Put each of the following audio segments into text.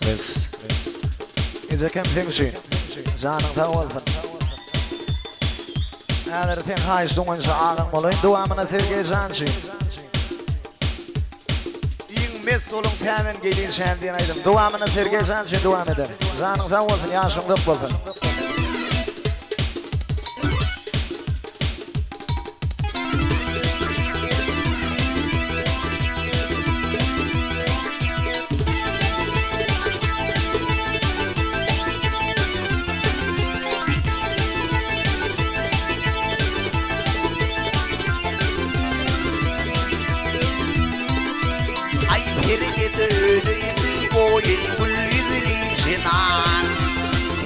Biz Bize campingçi. Zanın tavalfın. Eğer ten hayş donunca Agan Bolayyn duamına sevgi zançı. Mes olun temin gelin şendiğin aydım. Duamına sevgi zançı duam eder. Zanın tavalfın yaşın dıp bolfın.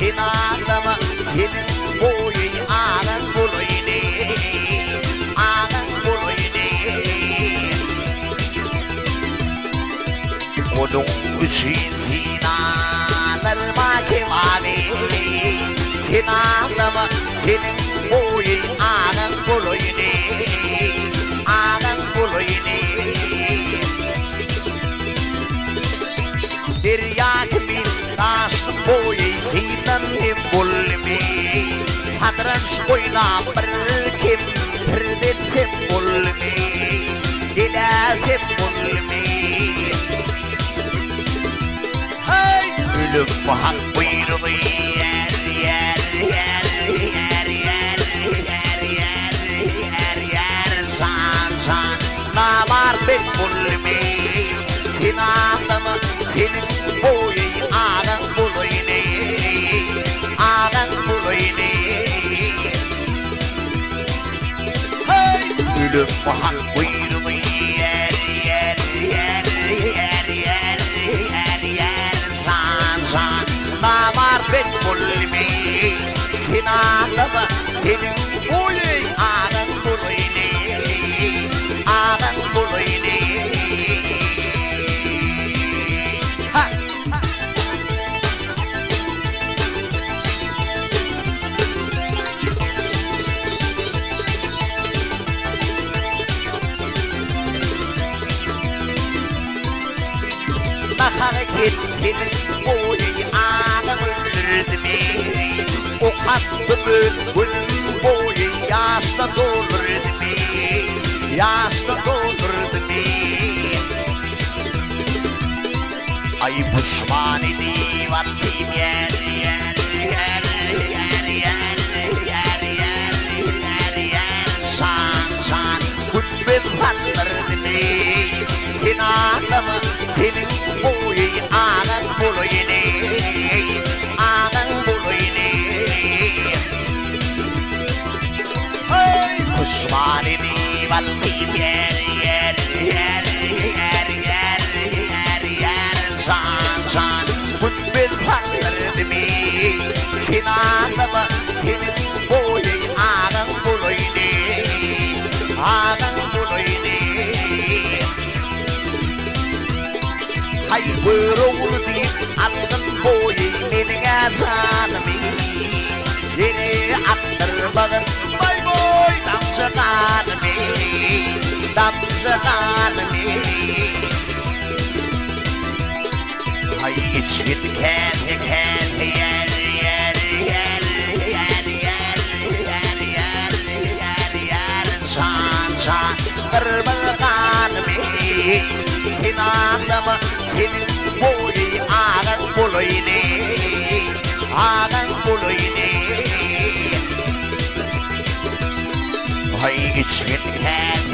İnanma senin boyu Agan Bolayyn, Agan Bolayyn. Onun için sinanlarıma kemami. İnanma senin boyu Agan Bolayyn, Agan Bolayyn. Bir yakmi taşlı boyu seyden hem bolmagy. Hadranç boyna bir kim pirdet hem bolmagy. Dilas hem bolmagy. Hey! Ölüm hak buyurdu yer yer yer yer yer yer yer yer san san namar ben bolmagy. Sinanma senin boyu Agan Bolayyn, Agan Bolayyn. Hey! Ölüm hak buyurdu yer yer yer yer yer yer yer san san namar ben bolmagy. Sinanma senin boyu Agan Bolayyn, Agan Bolayyn. Hareketinin boyu Agan öldürdü beni. O kattımın bunun boyu yaşla doldurdu beni, yaşla doldurdu beni. Ay pişman edeyim artık yer yer yer yer yer yer yer yer san san kubbet patlardı beni. İnanma senin boyu Agan Bolayyn, Agan Bolayyn. Hey! Pişman edeyim artık yer yer yer yer yer yer yer san san kubbet patlardı beni. İnanma senin boyu Agan Bolayyn, Agan Bolayyn. Ay vuruldu deyip aldım boyu benim azanımı. Yeni attırmadın bay boy damcı kanımı, damcı kanımı. Ay için kendi kendi yer yer yer yer yer yer yer yer yer san san kırmızı kanımı. Sinanma senin boyu Agan Bolayyn, Agan Bolayyn. Ay için kendi